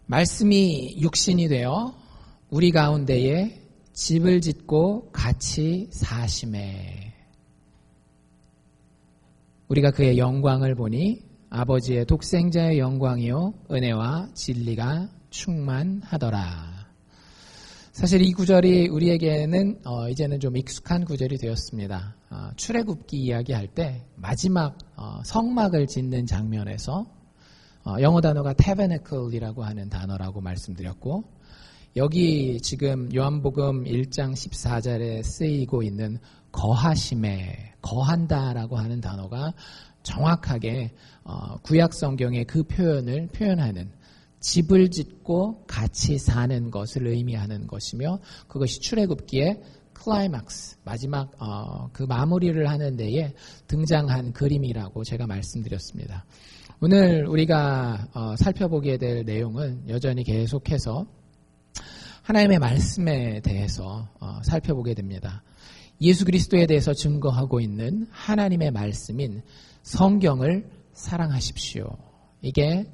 말씀이 육신이 되어 우리 가운데에 집을 짓고 같이 사심에 우리가 그의 영광을 보니 아버지의 독생자의 영광이요 은혜와 진리가 충만하더라. 사실 이 구절이 우리에게는 이제는 좀 익숙한 구절이 되었습니다. 출애굽기 이야기할 때 마지막 성막을 짓는 장면에서 영어 단어가 tabernacle이라고 하는 단어라고 말씀드렸고, 여기 지금 요한복음 1장 14절에 쓰이고 있는 거하심에, 거한다라고 하는 단어가 정확하게 구약 성경의 그 표현을 표현하는, 집을 짓고 같이 사는 것을 의미하는 것이며, 그것이 출애굽기의 클라이막스, 마지막 그 마무리를 하는 데에 등장한 그림이라고 제가 말씀드렸습니다. 오늘 우리가 살펴보게 될 내용은 여전히 계속해서 하나님의 말씀에 대해서 살펴보게 됩니다. 예수 그리스도에 대해서 증거하고 있는 하나님의 말씀인 성경을 사랑하십시오. 이게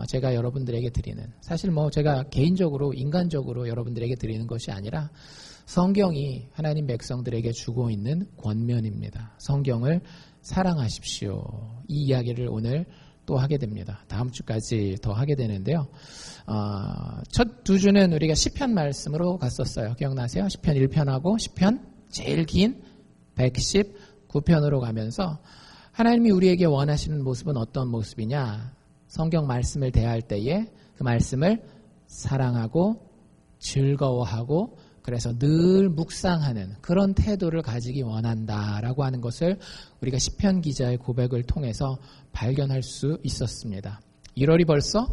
제가 여러분들에게 드리는, 사실 제가 개인적으로 인간적으로 여러분들에게 드리는 것이 아니라 성경이 하나님 백성들에게 주고 있는 권면입니다. 성경을 사랑하십시오. 이 이야기를 오늘 또 하게 됩니다. 다음 주까지 더 하게 되는데요. 첫 두 주는 우리가 시편 말씀으로 갔었어요. 기억나세요? 시편 1편하고 시편 제일 긴 119편으로 가면서 하나님이 우리에게 원하시는 모습은 어떤 모습이냐? 성경 말씀을 대할 때에 그 말씀을 사랑하고 즐거워하고 그래서 늘 묵상하는 그런 태도를 가지기 원한다라고 하는 것을 우리가 시편 기자의 고백을 통해서 발견할 수 있었습니다. 1월이 벌써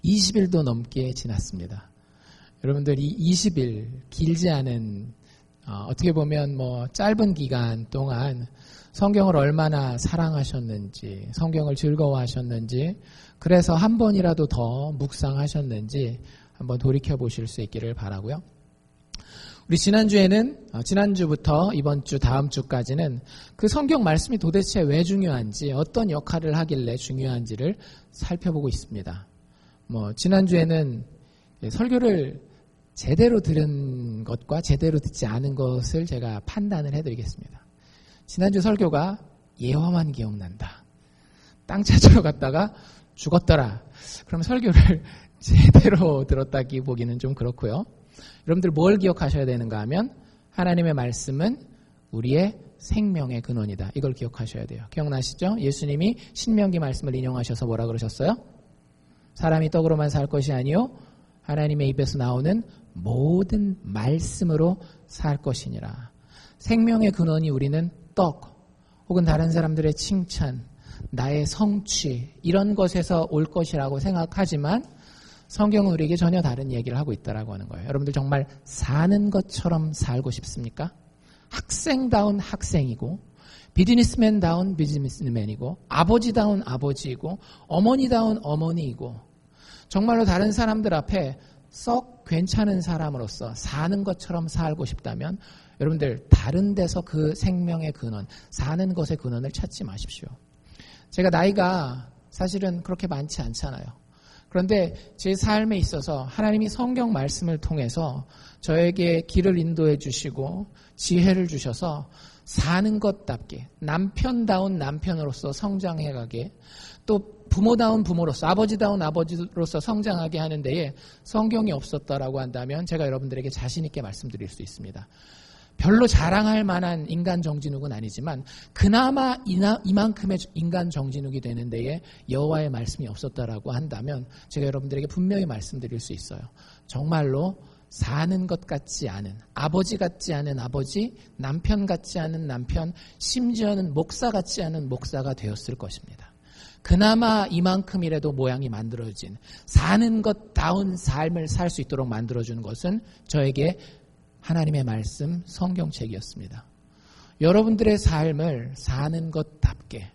20일도 넘게 지났습니다. 여러분들 이 20일 길지 않은 어떻게 보면 짧은 기간 동안 성경을 얼마나 사랑하셨는지, 성경을 즐거워하셨는지, 그래서 한 번이라도 더 묵상하셨는지 한번 돌이켜 보실 수 있기를 바라고요. 우리 지난주부터 이번 주, 다음 주까지는 그 성경 말씀이 도대체 왜 중요한지, 어떤 역할을 하길래 중요한지를 살펴보고 있습니다. 지난주에는 설교를 제대로 들은 것과 제대로 듣지 않은 것을 제가 판단을 해드리겠습니다. 지난주 설교가 예화만 기억난다. 땅 찾으러 갔다가 죽었더라. 그럼 설교를 제대로 들었다기 보기는 좀 그렇고요. 여러분들 뭘 기억하셔야 되는가 하면 하나님의 말씀은 우리의 생명의 근원이다. 이걸 기억하셔야 돼요. 기억나시죠? 예수님이 신명기 말씀을 인용하셔서 뭐라 그러셨어요? 사람이 떡으로만 살 것이 아니요 하나님의 입에서 나오는 모든 말씀으로 살 것이니라. 생명의 근원이 우리는 떡 혹은 다른 사람들의 칭찬, 나의 성취 이런 것에서 올 것이라고 생각하지만 성경은 우리에게 전혀 다른 얘기를 하고 있다라고 하는 거예요. 여러분들 정말 사는 것처럼 살고 싶습니까? 학생다운 학생이고, 비즈니스맨다운 비즈니스맨이고, 아버지다운 아버지이고, 어머니다운 어머니이고, 정말로 다른 사람들 앞에 썩 괜찮은 사람으로서 사는 것처럼 살고 싶다면 여러분들 다른 데서 그 생명의 근원, 사는 것의 근원을 찾지 마십시오. 제가 나이가 사실은 그렇게 많지 않잖아요. 그런데 제 삶에 있어서 하나님이 성경 말씀을 통해서 저에게 길을 인도해 주시고 지혜를 주셔서 사는 것답게 남편다운 남편으로서 성장해 가게, 또 부모다운 부모로서, 아버지다운 아버지로서 성장하게 하는 데에 성경이 없었다라고 한다면 제가 여러분들에게 자신 있게 말씀드릴 수 있습니다. 별로 자랑할 만한 인간 정진욱은 아니지만 그나마 이만큼의 인간 정진욱이 되는 데에 여호와의 말씀이 없었다라고 한다면 제가 여러분들에게 분명히 말씀드릴 수 있어요. 정말로 사는 것 같지 않은, 아버지 같지 않은 아버지, 남편 같지 않은 남편, 심지어는 목사 같지 않은 목사가 되었을 것입니다. 그나마 이만큼이라도 모양이 만들어진, 사는 것다운 삶을 살 수 있도록 만들어주는 것은 저에게 하나님의 말씀 성경책이었습니다. 여러분들의 삶을 사는 것답게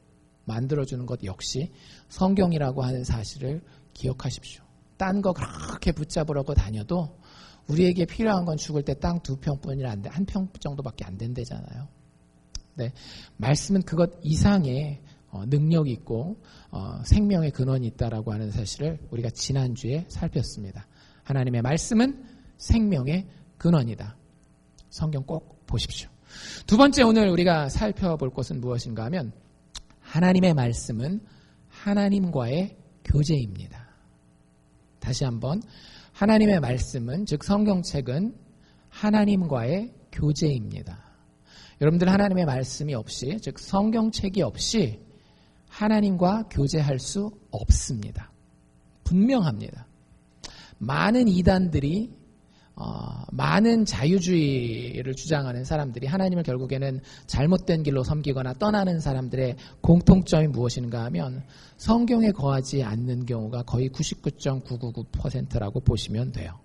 만들어주는 것 역시 성경이라고 하는 사실을 기억하십시오. 딴 거 그렇게 붙잡으려고 다녀도 우리에게 필요한 건 죽을 때 땅 2평뿐이라 안 돼. 1평 정도밖에 안 된대잖아요. 네, 말씀은 그것 이상의 능력 있고 생명의 근원이 있다라고 하는 사실을 우리가 지난주에 살폈습니다. 하나님의 말씀은 생명의 근원이다. 성경 꼭 보십시오. 두 번째 오늘 우리가 살펴볼 것은 무엇인가 하면 하나님의 말씀은 하나님과의 교제입니다. 다시 한번 하나님의 말씀은 즉 성경책은 하나님과의 교제입니다. 여러분들 하나님의 말씀이 없이 즉 성경책이 없이 하나님과 교제할 수 없습니다. 분명합니다. 많은 이단들이 많은 자유주의를 주장하는 사람들이 하나님을 결국에는 잘못된 길로 섬기거나 떠나는 사람들의 공통점이 무엇인가 하면 성경에 거하지 않는 경우가 거의 99.999%라고 보시면 돼요.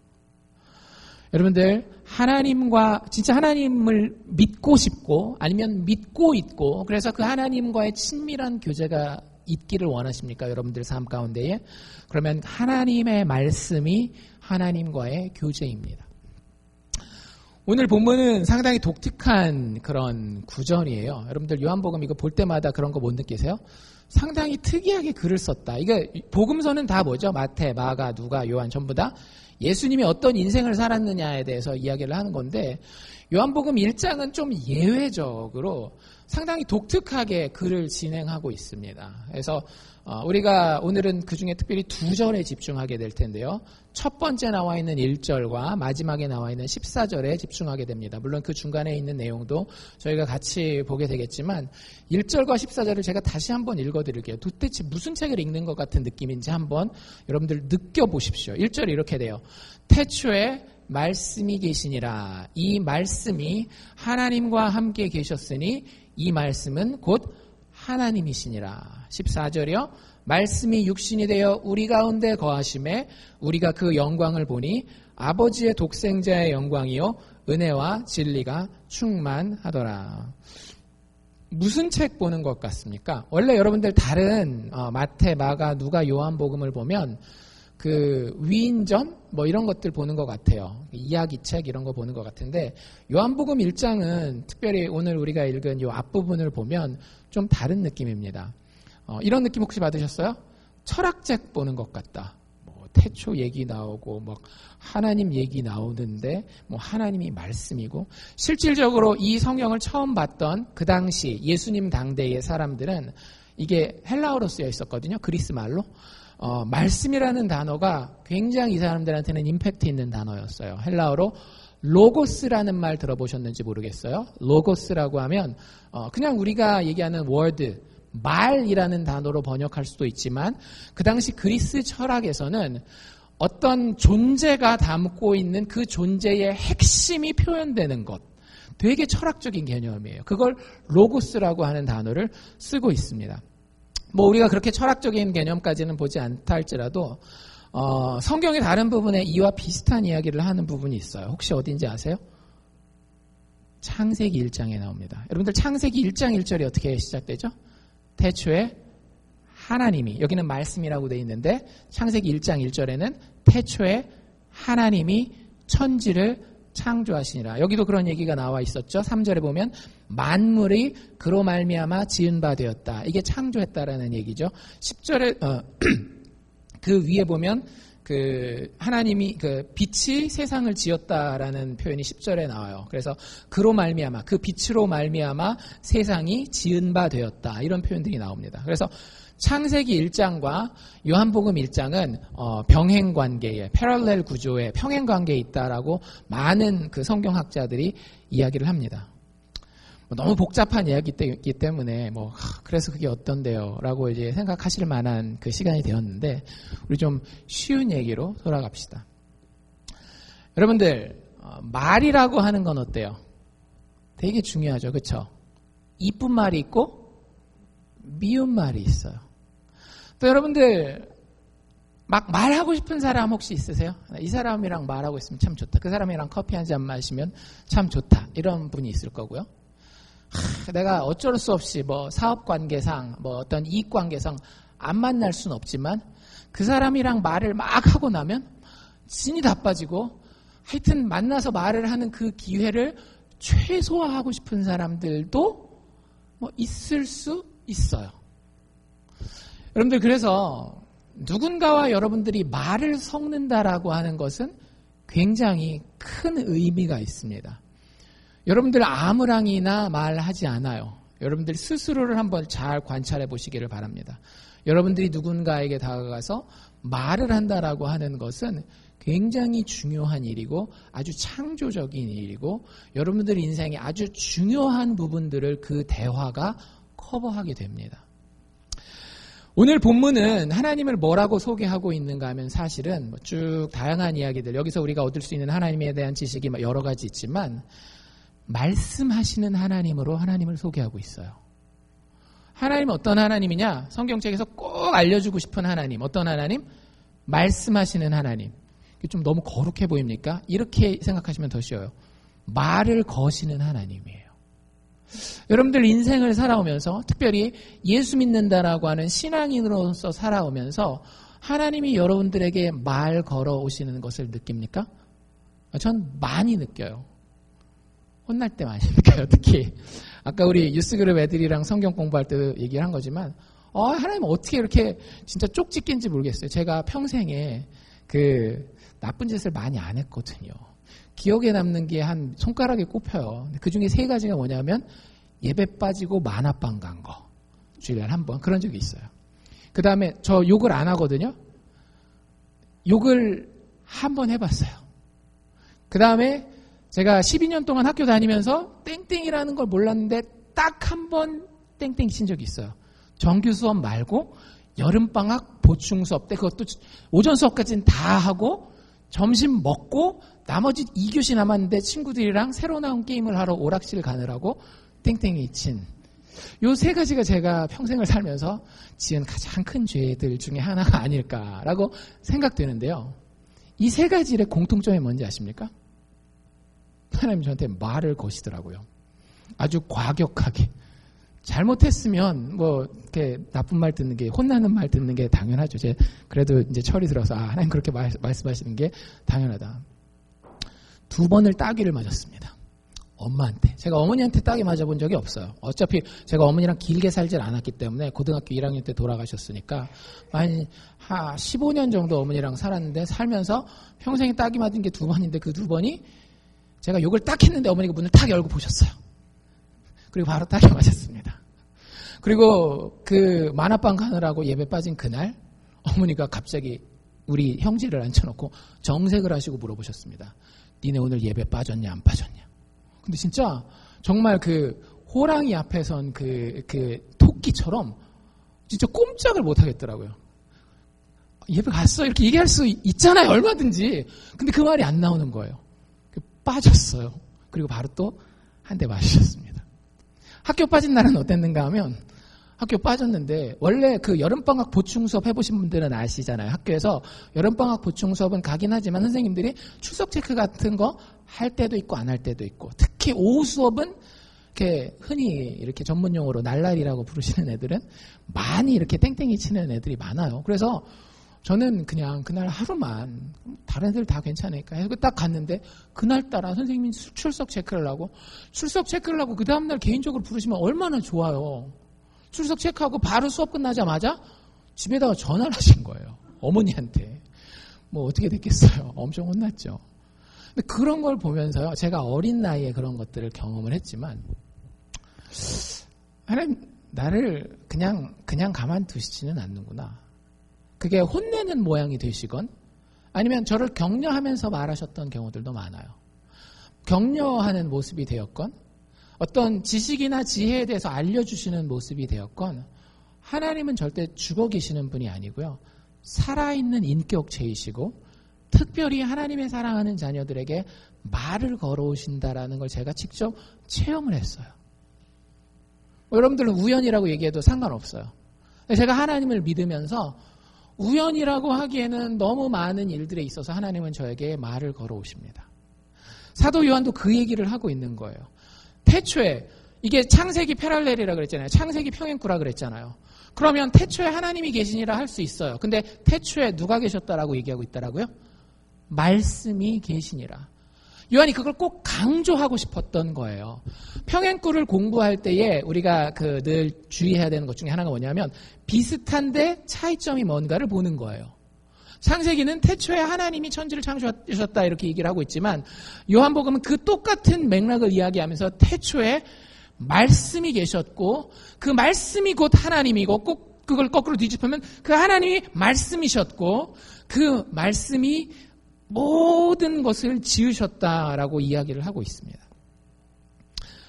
여러분들 진짜 하나님을 믿고 싶고 아니면 믿고 있고 그래서 그 하나님과의 친밀한 교제가 있기를 원하십니까? 여러분들 삶 가운데에? 그러면 하나님의 말씀이 하나님과의 교제입니다. 오늘 본문은 상당히 독특한 그런 구절이에요. 여러분들 요한복음 이거 볼 때마다 그런 거 못 느끼세요? 상당히 특이하게 글을 썼다. 이게 복음서는 다 뭐죠? 마태, 마가, 누가, 요한 전부 다 예수님이 어떤 인생을 살았느냐에 대해서 이야기를 하는 건데 요한복음 1장은 좀 예외적으로 상당히 독특하게 글을 진행하고 있습니다. 그래서 우리가 오늘은 그중에 특별히 두 절에 집중하게 될 텐데요. 첫 번째 나와 있는 1절과 마지막에 나와 있는 14절에 집중하게 됩니다. 물론 그 중간에 있는 내용도 저희가 같이 보게 되겠지만 1절과 14절을 제가 다시 한번 읽어드릴게요. 도대체 무슨 책을 읽는 것 같은 느낌인지 한번 여러분들 느껴보십시오. 1절이 이렇게 돼요. 태초에 말씀이 계시니라. 이 말씀이 하나님과 함께 계셨으니 이 말씀은 곧 하나님이시니라. 14절이요. 말씀이 육신이 되어 우리 가운데 거하심에 우리가 그 영광을 보니 아버지의 독생자의 영광이요 은혜와 진리가 충만하더라. 무슨 책 보는 것 같습니까? 원래 여러분들 다른 마태, 마가, 누가, 요한복음을 보면 그 위인전 뭐 이런 것들 보는 것 같아요. 이야기책 이런 거 보는 것 같은데 요한복음 1장은 특별히 오늘 우리가 읽은 이 앞부분을 보면 좀 다른 느낌입니다. 이런 느낌 혹시 받으셨어요? 철학책 보는 것 같다. 뭐 태초 얘기 나오고 막 하나님 얘기 나오는데 뭐 하나님이 말씀이고 실질적으로 이 성경을 처음 봤던 그 당시 예수님 당대의 사람들은 이게 헬라어로 쓰여 있었거든요. 그리스 말로. 말씀이라는 단어가 굉장히 이 사람들한테는 임팩트 있는 단어였어요. 헬라어로 로고스라는 말 들어보셨는지 모르겠어요. 로고스라고 하면 그냥 우리가 얘기하는 워드, 말이라는 단어로 번역할 수도 있지만 그 당시 그리스 철학에서는 어떤 존재가 담고 있는 그 존재의 핵심이 표현되는 것. 되게 철학적인 개념이에요. 그걸 로고스라고 하는 단어를 쓰고 있습니다. 뭐 우리가 그렇게 철학적인 개념까지는 보지 않다 할지라도 성경의 다른 부분에 이와 비슷한 이야기를 하는 부분이 있어요. 혹시 어딘지 아세요? 창세기 1장에 나옵니다. 여러분들 창세기 1장 1절이 어떻게 시작되죠? 태초에 하나님이, 여기는 말씀이라고 되어 있는데 창세기 1장 1절에는 태초에 하나님이 천지를 창조하시니라. 여기도 그런 얘기가 나와 있었죠. 3절에 보면 만물이 그로 말미암아 지은 바 되었다. 이게 창조했다라는 얘기죠. 10절에 그 위에 보면 그 하나님이 그 빛이 세상을 지었다라는 표현이 10절에 나와요. 그래서 그로 말미암아 그 빛으로 말미암아 세상이 지은 바 되었다. 이런 표현들이 나옵니다. 그래서 창세기 1장과 요한복음 1장은 병행관계에 패럴렐 구조에 평행관계에 있다라고 많은 그 성경학자들이 이야기를 합니다. 너무 복잡한 이야기이기 때문에 그래서 그게 어떤데요? 라고 이제 생각하실 만한 그 시간이 되었는데 우리 좀 쉬운 얘기로 돌아갑시다. 여러분들 말이라고 하는 건 어때요? 되게 중요하죠. 그렇죠? 이쁜 말이 있고 미운 말이 있어요. 또 여러분들 막 말하고 싶은 사람 혹시 있으세요? 이 사람이랑 말하고 있으면 참 좋다. 그 사람이랑 커피 한 잔 마시면 참 좋다. 이런 분이 있을 거고요. 내가 어쩔 수 없이 사업관계상 어떤 이익관계상 안 만날 수는 없지만 그 사람이랑 말을 막 하고 나면 진이 다 빠지고 하여튼 만나서 말을 하는 그 기회를 최소화하고 싶은 사람들도 있을 수 있어요. 여러분들 그래서 누군가와 여러분들이 말을 섞는다라고 하는 것은 굉장히 큰 의미가 있습니다. 여러분들 아무랑이나 말하지 않아요. 여러분들 스스로를 한번 잘 관찰해 보시기를 바랍니다. 여러분들이 누군가에게 다가가서 말을 한다라고 하는 것은 굉장히 중요한 일이고 아주 창조적인 일이고 여러분들 인생의 아주 중요한 부분들을 그 대화가 커버하게 됩니다. 오늘 본문은 하나님을 뭐라고 소개하고 있는가 하면 사실은 쭉 다양한 이야기들, 여기서 우리가 얻을 수 있는 하나님에 대한 지식이 여러 가지 있지만 말씀하시는 하나님으로 하나님을 소개하고 있어요. 하나님은 어떤 하나님이냐? 성경책에서 꼭 알려주고 싶은 하나님. 어떤 하나님? 말씀하시는 하나님. 좀 너무 거룩해 보입니까? 이렇게 생각하시면 더 쉬워요. 말을 거시는 하나님이에요. 여러분들 인생을 살아오면서 특별히 예수 믿는다라고 하는 신앙인으로서 살아오면서 하나님이 여러분들에게 말 걸어오시는 것을 느낍니까? 전 많이 느껴요. 혼날 때 많이 느껴요. 특히 아까 우리 유스그룹 애들이랑 성경 공부할 때도 얘기를 한 거지만 하나님 어떻게 이렇게 진짜 쪽집게인지 모르겠어요. 제가 평생에 그 나쁜 짓을 많이 안 했거든요. 기억에 남는 게 한 손가락에 꼽혀요. 그 중에 3가지가 뭐냐면 예배 빠지고 만화방 간 거. 주일날 한 번 그런 적이 있어요. 그 다음에 저 욕을 안 하거든요. 욕을 한 번 해봤어요. 그 다음에 제가 12년 동안 학교 다니면서 땡땡이라는 걸 몰랐는데 딱 한 번 땡땡 친 적이 있어요. 정규 수업 말고 여름방학 보충 수업 때 그것도 오전 수업까지는 다 하고 점심 먹고 나머지 2교시 남았는데 친구들이랑 새로 나온 게임을 하러 오락실 가느라고 땡땡이 친. 요 3가지가 제가 평생을 살면서 지은 가장 큰 죄들 중에 하나가 아닐까라고 생각되는데요. 이 3가지의 공통점이 뭔지 아십니까? 하나님 저한테 말을 거시더라고요. 아주 과격하게. 잘못했으면 이렇게 나쁜 말 듣는 게, 혼나는 말 듣는 게 당연하죠. 그래도 이제 철이 들어서 하나님 그렇게 말씀하시는 게 당연하다. 2번을 따귀를 맞았습니다. 엄마한테. 제가 어머니한테 따귀 맞아본 적이 없어요. 어차피 제가 어머니랑 길게 살질 않았기 때문에 고등학교 1학년 때 돌아가셨으니까 한 15년 정도 어머니랑 살았는데 살면서 평생에 따귀 맞은 게 2번인데 그 2번이 제가 욕을 딱 했는데 어머니가 문을 탁 열고 보셨어요. 그리고 바로 따귀 맞았습니다. 그리고 그 만화방 가느라고 예배 빠진 그날 어머니가 갑자기 우리 형제를 앉혀놓고 정색을 하시고 물어보셨습니다. 니네 오늘 예배 빠졌냐 안 빠졌냐. 근데 진짜 정말 그 호랑이 앞에 선 그 토끼처럼 진짜 꼼짝을 못 하겠더라고요. 예배 갔어 이렇게 얘기할 수 있잖아요. 얼마든지. 근데 그 말이 안 나오는 거예요. 빠졌어요. 그리고 바로 또 한 대 맞으셨습니다. 학교 빠진 날은 어땠는가 하면 학교 빠졌는데 원래 그 여름방학 보충 수업 해보신 분들은 아시잖아요. 학교에서 여름방학 보충 수업은 가긴 하지만 선생님들이 출석 체크 같은 거 할 때도 있고 안 할 때도 있고 특히 오후 수업은 이렇게 흔히 이렇게 전문 용어로 날라리라고 부르시는 애들은 많이 이렇게 땡땡이 치는 애들이 많아요. 그래서 저는 그냥 그날 하루만 다른 애들 다 괜찮으니까 해서 딱 갔는데 그날따라 선생님이 출석 체크를 하고 그 다음날 개인적으로 부르시면 얼마나 좋아요. 출석 체크하고 바로 수업 끝나자마자 집에다가 전화를 하신 거예요. 어머니한테. 어떻게 됐겠어요. 엄청 혼났죠. 근데 그런 걸 보면서요. 제가 어린 나이에 그런 것들을 경험을 했지만 하나님 나를 그냥 가만두시지는 않는구나. 그게 혼내는 모양이 되시건 아니면 저를 격려하면서 말하셨던 경우들도 많아요. 격려하는 모습이 되었건 어떤 지식이나 지혜에 대해서 알려주시는 모습이 되었건 하나님은 절대 죽어 계시는 분이 아니고요. 살아있는 인격체이시고 특별히 하나님의 사랑하는 자녀들에게 말을 걸어오신다라는 걸 제가 직접 체험을 했어요. 여러분들은 우연이라고 얘기해도 상관없어요. 제가 하나님을 믿으면서 우연이라고 하기에는 너무 많은 일들에 있어서 하나님은 저에게 말을 걸어오십니다. 사도 요한도 그 얘기를 하고 있는 거예요. 태초에 이게 창세기 패럴렐이라 그랬잖아요. 창세기 평행구라 그랬잖아요. 그러면 태초에 하나님이 계시니라 할 수 있어요. 근데 태초에 누가 계셨다라고 얘기하고 있더라고요? 말씀이 계시니라. 요한이 그걸 꼭 강조하고 싶었던 거예요. 평행구를 공부할 때에 우리가 늘 주의해야 되는 것 중에 하나가 뭐냐면 비슷한데 차이점이 뭔가를 보는 거예요. 창세기는 태초에 하나님이 천지를 창조하셨다 이렇게 얘기를 하고 있지만 요한복음은 그 똑같은 맥락을 이야기하면서 태초에 말씀이 계셨고 그 말씀이 곧 하나님이고 꼭 그걸 거꾸로 뒤집으면 그 하나님이 말씀이셨고 그 말씀이 모든 것을 지으셨다라고 이야기를 하고 있습니다.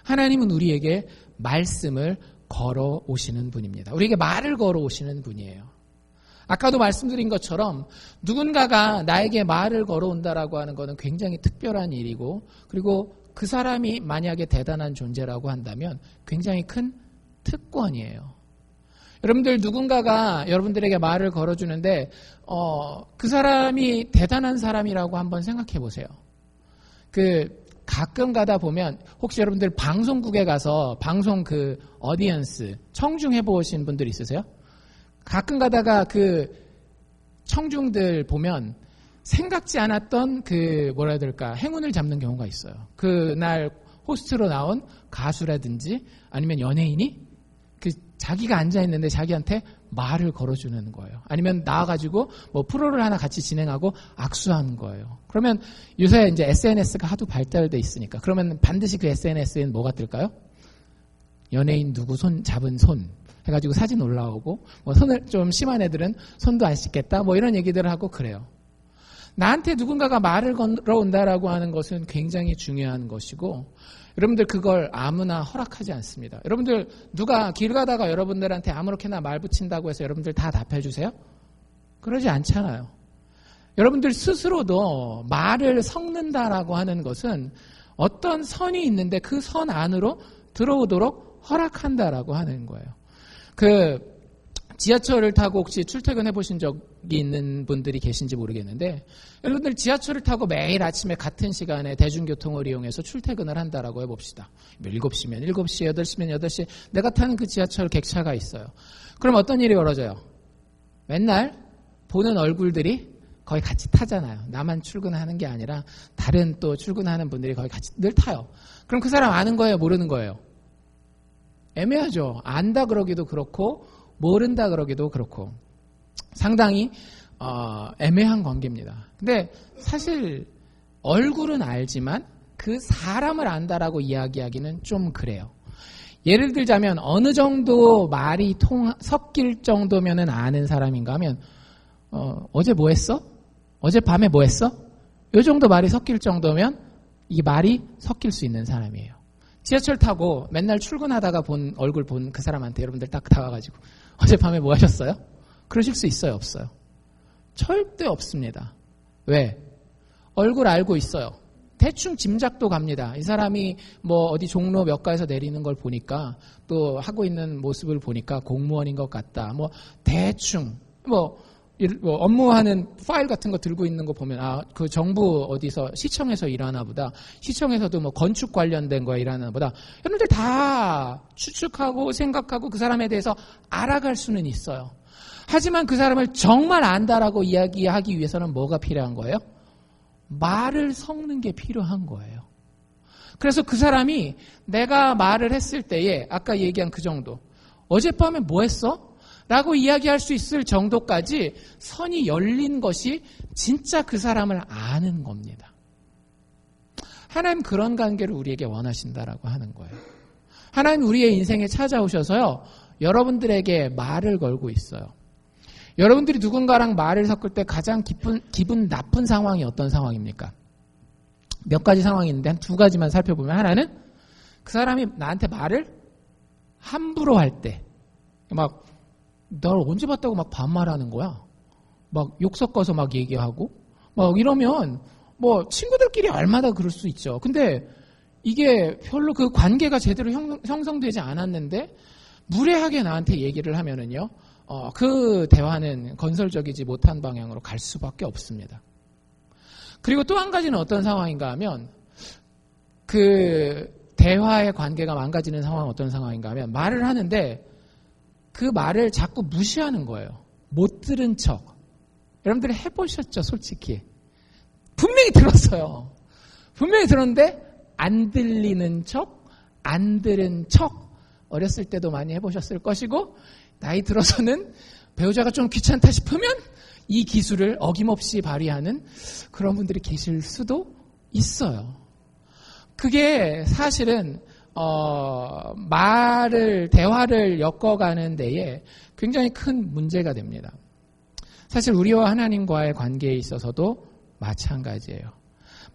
하나님은 우리에게 말씀을 걸어 오시는 분입니다. 우리에게 말을 걸어 오시는 분이에요. 아까도 말씀드린 것처럼 누군가가 나에게 말을 걸어온다라고 하는 것은 굉장히 특별한 일이고 그리고 그 사람이 만약에 대단한 존재라고 한다면 굉장히 큰 특권이에요. 여러분들 누군가가 여러분들에게 말을 걸어주는데 그 사람이 대단한 사람이라고 한번 생각해 보세요. 가끔 가다 보면 혹시 여러분들 방송국에 가서 방송 어디언스 청중해 보신 분들 있으세요? 가끔 가다가 청중들 보면 생각지 않았던 뭐라 해야 될까 행운을 잡는 경우가 있어요. 그날 호스트로 나온 가수라든지 아니면 연예인이 자기가 앉아있는데 자기한테 말을 걸어주는 거예요. 아니면 나와가지고 프로를 하나 같이 진행하고 악수하는 거예요. 그러면 요새 이제 SNS가 하도 발달돼 있으니까 그러면 반드시 그 SNS에는 뭐가 뜰까요? 연예인 누구 손 잡은 손 해가지고 사진 올라오고 손을 좀 심한 애들은 손도 안 씻겠다 이런 얘기들을 하고 그래요. 나한테 누군가가 말을 걸어온다라고 하는 것은 굉장히 중요한 것이고 여러분들 그걸 아무나 허락하지 않습니다. 여러분들 누가 길 가다가 여러분들한테 아무렇게나 말 붙인다고 해서 여러분들 다 답해주세요? 그러지 않잖아요. 여러분들 스스로도 말을 섞는다라고 하는 것은 어떤 선이 있는데 그 선 안으로 들어오도록 허락한다라고 하는 거예요. 지하철을 타고 혹시 출퇴근해 보신 적이 있는 분들이 계신지 모르겠는데 여러분들 지하철을 타고 매일 아침에 같은 시간에 대중교통을 이용해서 출퇴근을 한다라고 해봅시다. 7시면 7시, 8시면 8시 내가 타는 그 지하철 객차가 있어요. 그럼 어떤 일이 벌어져요? 맨날 보는 얼굴들이 거의 같이 타잖아요. 나만 출근하는 게 아니라 다른 또 출근하는 분들이 거의 같이 늘 타요. 그럼 그 사람 아는 거예요? 모르는 거예요? 애매하죠. 안다 그러기도 그렇고 모른다 그러기도 그렇고 상당히 애매한 관계입니다. 근데 사실 얼굴은 알지만 그 사람을 안다라고 이야기하기는 좀 그래요. 예를 들자면 어느 정도 말이 섞일 정도면은 아는 사람인가 하면 어제 뭐 했어? 어젯밤에 뭐 했어? 이 정도 말이 섞일 정도면 이 말이 섞일 수 있는 사람이에요. 지하철 타고 맨날 출근하다가 얼굴 본 그 사람한테 여러분들 딱 다가가지고 어젯밤에 뭐 하셨어요? 그러실 수 있어요? 없어요? 절대 없습니다. 왜? 얼굴 알고 있어요. 대충 짐작도 갑니다. 이 사람이 어디 종로 몇 가에서 내리는 걸 보니까 또 하고 있는 모습을 보니까 공무원인 것 같다. 대충 업무하는 파일 같은 거 들고 있는 거 보면 그 정부 어디서 시청에서 일하나 보다. 시청에서도 건축 관련된 거에 일하나 보다. 여러분들 다 추측하고 생각하고 그 사람에 대해서 알아갈 수는 있어요. 하지만 그 사람을 정말 안다라고 이야기하기 위해서는 뭐가 필요한 거예요? 말을 섞는 게 필요한 거예요. 그래서 그 사람이 내가 말을 했을 때에 아까 얘기한 그 정도 어젯밤에 뭐 했어? 라고 이야기할 수 있을 정도까지 선이 열린 것이 진짜 그 사람을 아는 겁니다. 하나님 그런 관계를 우리에게 원하신다라고 하는 거예요. 하나님 우리의 인생에 찾아오셔서요. 여러분들에게 말을 걸고 있어요. 여러분들이 누군가랑 말을 섞을 때 가장 기분 나쁜 상황이 어떤 상황입니까? 몇 가지 상황이 있는데 한 2가지만 살펴보면 하나는 그 사람이 나한테 말을 함부로 할 때 널 언제 봤다고 반말하는 거야. 욕 섞어서 얘기하고 이러면 친구들끼리 얼마나 그럴 수 있죠. 근데 이게 별로 그 관계가 제대로 형성되지 않았는데 무례하게 나한테 얘기를 하면은요. 그 대화는 건설적이지 못한 방향으로 갈 수밖에 없습니다. 그리고 또 한 가지는 어떤 상황인가 하면 그 대화의 관계가 망가지는 상황은 어떤 상황인가 하면 말을 하는데 그 말을 자꾸 무시하는 거예요. 못 들은 척. 여러분들이 해보셨죠, 솔직히. 분명히 들었어요. 분명히 들었는데 안 들리는 척, 안 들은 척 어렸을 때도 많이 해보셨을 것이고 나이 들어서는 배우자가 좀 귀찮다 싶으면 이 기술을 어김없이 발휘하는 그런 분들이 계실 수도 있어요. 그게 사실은 대화를 엮어가는 데에 굉장히 큰 문제가 됩니다. 사실 우리와 하나님과의 관계에 있어서도 마찬가지예요.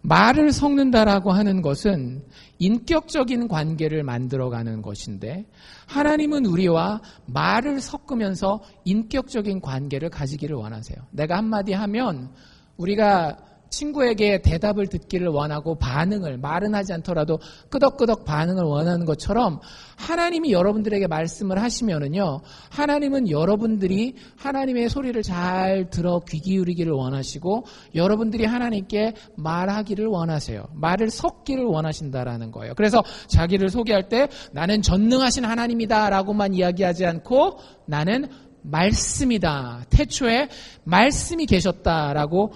말을 섞는다라고 하는 것은 인격적인 관계를 만들어가는 것인데 하나님은 우리와 말을 섞으면서 인격적인 관계를 가지기를 원하세요. 내가 한마디 하면 우리가 친구에게 대답을 듣기를 원하고 말은 하지 않더라도 끄덕끄덕 반응을 원하는 것처럼 하나님이 여러분들에게 말씀을 하시면은요, 하나님은 여러분들이 하나님의 소리를 잘 들어 귀 기울이기를 원하시고 여러분들이 하나님께 말하기를 원하세요. 말을 섞기를 원하신다라는 거예요. 그래서 자기를 소개할 때 나는 전능하신 하나님이다 라고만 이야기하지 않고 나는 말씀이다. 태초에 말씀이 계셨다라고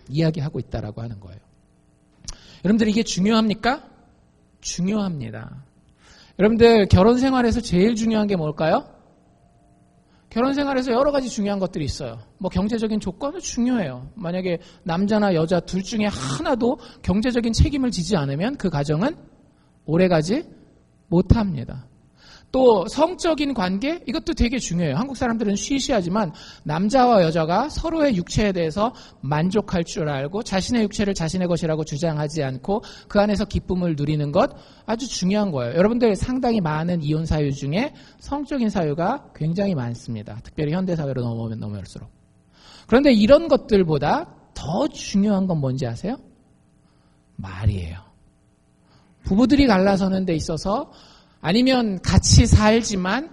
이야기하고 있다라고 하는 거예요. 여러분들 이게 중요합니까? 중요합니다. 여러분들 결혼 생활에서 제일 중요한 게 뭘까요? 결혼 생활에서 여러 가지 중요한 것들이 있어요. 뭐 경제적인 조건은 중요해요. 만약에 남자나 여자 둘 중에 하나도 경제적인 책임을 지지 않으면 그 가정은 오래가지 못합니다. 또 성적인 관계 이것도 되게 중요해요. 한국 사람들은 쉬쉬하지만 남자와 여자가 서로의 육체에 대해서 만족할 줄 알고 자신의 육체를 자신의 것이라고 주장하지 않고 그 안에서 기쁨을 누리는 것 아주 중요한 거예요. 여러분들 상당히 많은 이혼 사유 중에 성적인 사유가 굉장히 많습니다. 특별히 현대사회로 넘어오면 넘어올수록. 그런데 이런 것들보다 더 중요한 건 뭔지 아세요? 말이에요. 부부들이 갈라서는 데 있어서 아니면 같이 살지만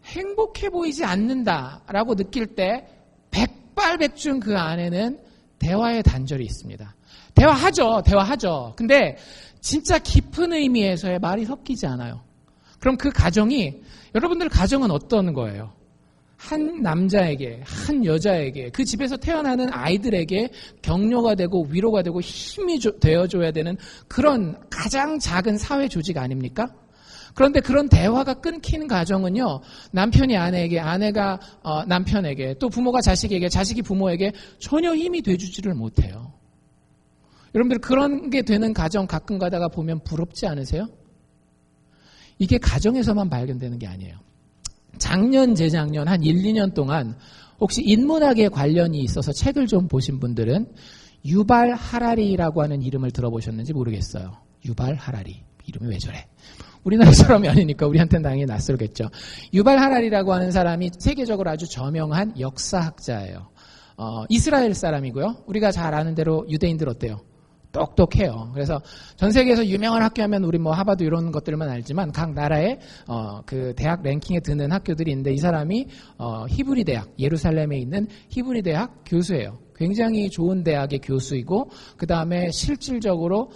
행복해 보이지 않는다라고 느낄 때 백발백중 그 안에는 대화의 단절이 있습니다. 대화하죠. 근데 진짜 깊은 의미에서의 말이 섞이지 않아요. 그럼 그 가정이 여러분들 가정은 어떤 거예요? 한 남자에게, 한 여자에게, 그 집에서 태어나는 아이들에게 격려가 되고 위로가 되고 힘이 되어줘야 되는 그런 가장 작은 사회 조직 아닙니까? 그런데 그런 대화가 끊기는 가정은요, 남편이 아내에게, 아내가 남편에게, 또 부모가 자식에게, 자식이 부모에게 전혀 힘이 돼주지를 못해요. 여러분들 그런 게 되는 가정 가끔 가다가 보면 부럽지 않으세요? 이게 가정에서만 발견되는 게 아니에요. 작년, 재작년 한 1, 2년 동안 혹시 인문학에 관련이 있어서 책을 좀 보신 분들은 유발 하라리라고 하는 이름을 들어보셨는지 모르겠어요. 유발 하라리. 이름이 왜 저래? 우리나라 사람이 아니니까 우리한테는 당연히 낯설겠죠. 유발 하라리라고 하는 사람이 세계적으로 아주 저명한 역사학자예요. 이스라엘 사람이고요. 우리가 잘 아는 대로 유대인들 어때요? 똑똑해요. 그래서 전 세계에서 유명한 학교 하면 우리 뭐 하버드 이런 것들만 알지만 각 나라의 그 대학 랭킹에 드는 학교들이 있는데 이 사람이 히브리 대학, 예루살렘에 있는 히브리 대학 교수예요. 굉장히 좋은 대학의 교수이고 그 다음에 실질적으로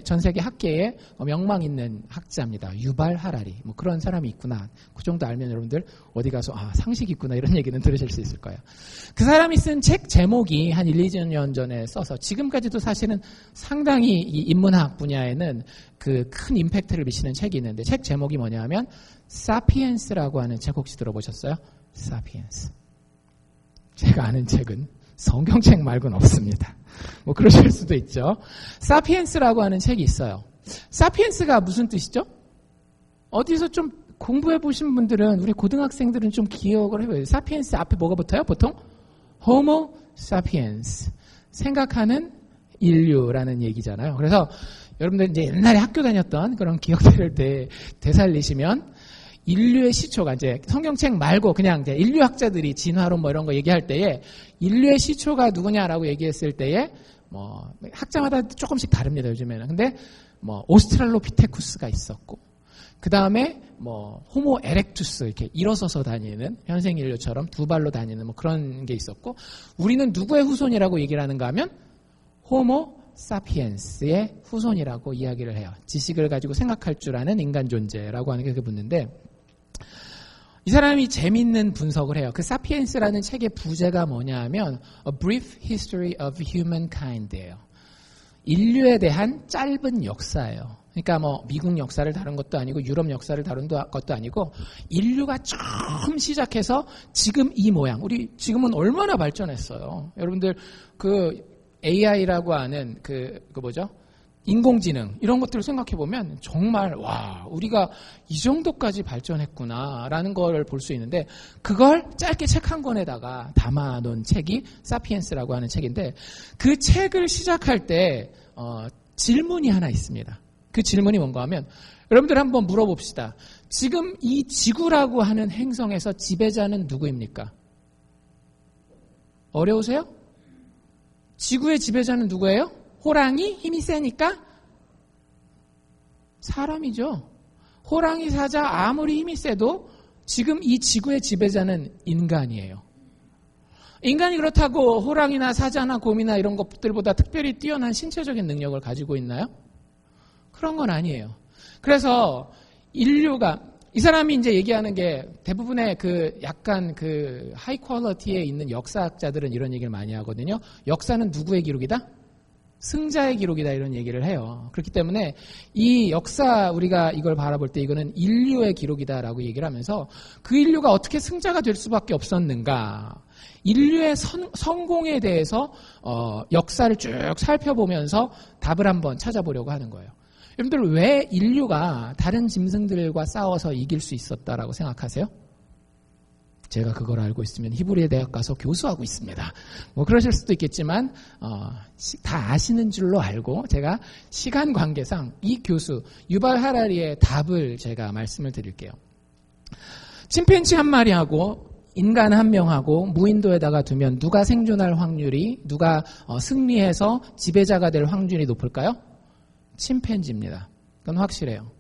전 세계 학계에 명망 있는 학자입니다. 유발 하라리. 뭐 그런 사람이 있구나. 그 정도 알면 여러분들 어디 가서 상식이 있구나 이런 얘기는 들으실 수 있을 거예요. 그 사람이 쓴 책 제목이 한 1, 2년 전에 써서 지금까지도 사실은 상당히 이 인문학 분야에는 그 큰 임팩트를 미치는 책이 있는데 책 제목이 뭐냐면 사피엔스라고 하는 책 혹시 들어보셨어요? 사피엔스. 제가 아는 책은 성경책 말고는 없습니다. 뭐 그러실 수도 있죠. 사피엔스라고 하는 책이 있어요. 사피엔스가 무슨 뜻이죠? 어디서 좀 공부해 보신 분들은 우리 고등학생들은 좀 기억을 해봐요. 사피엔스 앞에 뭐가 붙어요? 보통 호모 사피엔스 생각하는 인류라는 얘기잖아요. 그래서 여러분들 이제 옛날에 학교 다녔던 그런 기억들을 되살리시면 인류의 시초가 이제 성경책 말고 그냥 이제 인류학자들이 진화론 뭐 이런 거 얘기할 때에 인류의 시초가 누구냐라고 얘기했을 때에 뭐 학자마다 조금씩 다릅니다 요즘에는. 근데 뭐 오스트랄로피테쿠스가 있었고 그 다음에 뭐 호모 에렉투스 이렇게 일어서서 다니는 현생 인류처럼 두 발로 다니는 뭐 그런 게 있었고 우리는 누구의 후손이라고 얘기를 하는가 하면 호모 사피엔스의 후손이라고 이야기를 해요. 지식을 가지고 생각할 줄 아는 인간 존재라고 하는 게 그게 붙는데 이 사람이 재밌는 분석을 해요. 그 사피엔스라는 책의 부제가 뭐냐 하면 A Brief History of Humankind예요. 인류에 대한 짧은 역사예요. 그러니까 뭐 미국 역사를 다룬 것도 아니고 유럽 역사를 다룬 것도 아니고 인류가 처음 시작해서 지금 이 모양. 우리 지금은 얼마나 발전했어요. 여러분들 그 AI라고 하는 그 뭐죠? 인공지능 이런 것들을 생각해 보면 정말 와 우리가 이 정도까지 발전했구나라는 걸 볼 수 있는데 그걸 짧게 책 한 권에다가 담아놓은 책이 사피엔스라고 하는 책인데 그 책을 시작할 때 질문이 하나 있습니다. 그 질문이 뭔가 하면 여러분들 한번 물어봅시다. 지금 이 지구라고 하는 행성에서 지배자는 누구입니까? 어려우세요? 지구의 지배자는 누구예요? 호랑이? 힘이 세니까? 사람이죠. 호랑이 사자 아무리 힘이 세도 지금 이 지구의 지배자는 인간이에요. 인간이 그렇다고 호랑이나 사자나 곰이나 이런 것들보다 특별히 뛰어난 신체적인 능력을 가지고 있나요? 그런 건 아니에요. 그래서 인류가 이 사람이 이제 얘기하는 게 대부분의 그 약간 그 하이 퀄리티에 있는 역사학자들은 이런 얘기를 많이 하거든요. 역사는 누구의 기록이다? 승자의 기록이다 이런 얘기를 해요. 그렇기 때문에 이 역사 우리가 이걸 바라볼 때 이거는 인류의 기록이다라고 얘기를 하면서 그 인류가 어떻게 승자가 될 수밖에 없었는가. 인류의 성공에 대해서 역사를 쭉 살펴보면서 답을 한번 찾아보려고 하는 거예요. 여러분들 왜 인류가 다른 짐승들과 싸워서 이길 수 있었다라고 생각하세요? 제가 그걸 알고 있으면 히브리 대학 가서 교수하고 있습니다. 뭐 그러실 수도 있겠지만 다 아시는 줄로 알고 제가 시간 관계상 이 교수 유발 하라리의 답을 제가 말씀을 드릴게요. 침팬지 한 마리하고 인간 한 명하고 무인도에다가 두면 누가 생존할 확률이 누가 승리해서 지배자가 될 확률이 높을까요? 침팬지입니다. 그건 확실해요.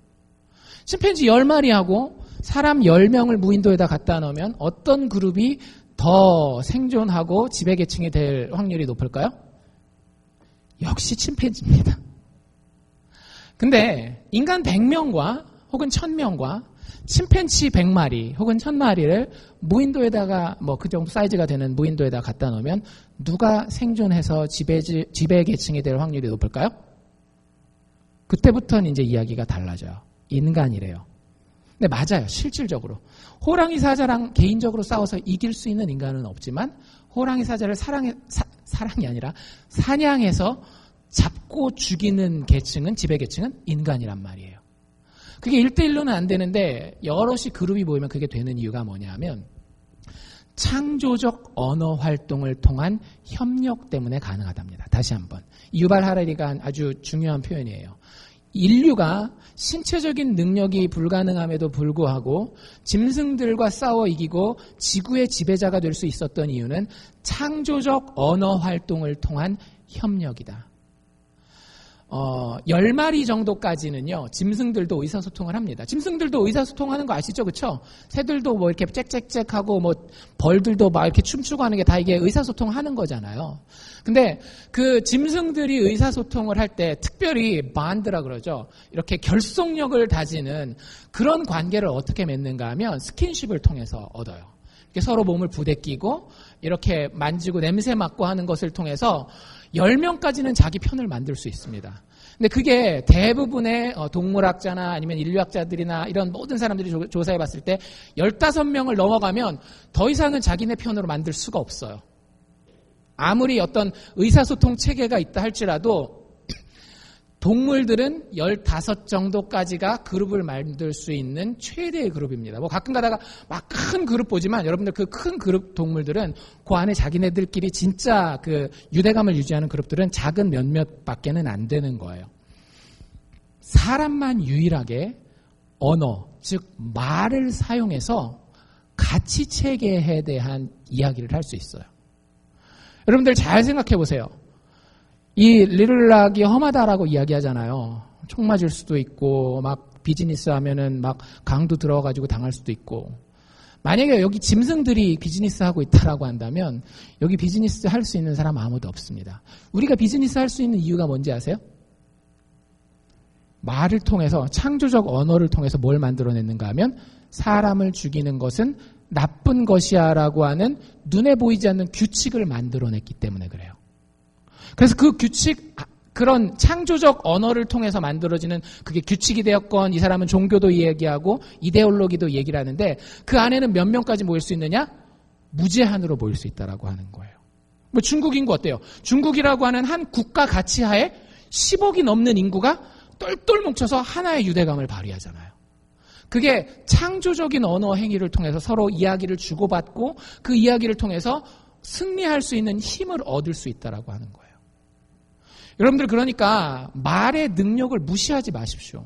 침팬지 10마리하고 사람 10명을 무인도에다 갖다 놓으면 어떤 그룹이 더 생존하고 지배계층이 될 확률이 높을까요? 역시 침팬지입니다. 근데 인간 100명과 혹은 1000명과 침팬지 100마리 혹은 1000마리를 무인도에다가 뭐 그 정도 사이즈가 되는 무인도에다 갖다 놓으면 누가 생존해서 지배계층이 될 확률이 높을까요? 그때부터는 이제 이야기가 달라져요. 인간이래요. 근데 맞아요. 실질적으로. 호랑이 사자랑 개인적으로 싸워서 이길 수 있는 인간은 없지만 호랑이 사자를 사랑이 아니라 사냥해서 잡고 죽이는 계층은 지배계층은 인간이란 말이에요. 그게 1대1로는 안 되는데 여럿이 그룹이 모이면 그게 되는 이유가 뭐냐면 창조적 언어 활동을 통한 협력 때문에 가능하답니다. 다시 한번. 유발 하라리가 한 아주 중요한 표현이에요. 인류가 신체적인 능력이 불가능함에도 불구하고 짐승들과 싸워 이기고 지구의 지배자가 될 수 있었던 이유는 창조적 언어 활동을 통한 협력이다. 10마리 정도까지는요, 짐승들도 의사소통을 합니다. 짐승들도 의사소통하는 거 아시죠? 그쵸? 새들도 뭐 이렇게 짹짹짹하고 뭐 벌들도 막 이렇게 춤추고 하는 게 다 이게 의사소통 하는 거잖아요. 근데 그 짐승들이 의사소통을 할 때 특별히 반드라 그러죠. 이렇게 결속력을 다지는 그런 관계를 어떻게 맺는가 하면 스킨십을 통해서 얻어요. 이렇게 서로 몸을 부대끼고 이렇게 만지고 냄새 맡고 하는 것을 통해서 10명까지는 자기 편을 만들 수 있습니다. 근데 그게 대부분의 동물학자나 아니면 인류학자들이나 이런 모든 사람들이 조사해 봤을 때 15명을 넘어가면 더 이상은 자기네 편으로 만들 수가 없어요. 아무리 어떤 의사소통 체계가 있다 할지라도 동물들은 15 정도까지가 그룹을 만들 수 있는 최대의 그룹입니다. 뭐 가끔 가다가 막 큰 그룹 보지만 여러분들 그 큰 그룹 동물들은 그 안에 자기네들끼리 진짜 그 유대감을 유지하는 그룹들은 작은 몇몇 밖에는 안 되는 거예요. 사람만 유일하게 언어, 즉 말을 사용해서 가치 체계에 대한 이야기를 할 수 있어요. 여러분들 잘 생각해 보세요. 이 리를락이 험하다라고 이야기하잖아요. 총 맞을 수도 있고 막 비즈니스 하면은 막 강도 들어가지고 당할 수도 있고. 만약에 여기 짐승들이 비즈니스 하고 있다라고 한다면 여기 비즈니스 할 수 있는 사람 아무도 없습니다. 우리가 비즈니스 할 수 있는 이유가 뭔지 아세요? 말을 통해서 창조적 언어를 통해서 뭘 만들어냈는가 하면 사람을 죽이는 것은 나쁜 것이야 라고 하는 눈에 보이지 않는 규칙을 만들어냈기 때문에 그래요. 그래서 그 규칙 그런 창조적 언어를 통해서 만들어지는 그게 규칙이 되었건 이 사람은 종교도 이야기하고 이데올로기도 얘기를 하는데 그 안에는 몇 명까지 모일 수 있느냐? 무제한으로 모일 수 있다라고 하는 거예요. 뭐 중국 인구 어때요? 중국이라고 하는 한 국가 가치 하에 10억이 넘는 인구가 똘똘 뭉쳐서 하나의 유대감을 발휘하잖아요. 그게 창조적인 언어 행위를 통해서 서로 이야기를 주고받고 그 이야기를 통해서 승리할 수 있는 힘을 얻을 수 있다라고 하는 거예요. 여러분들 그러니까 말의 능력을 무시하지 마십시오.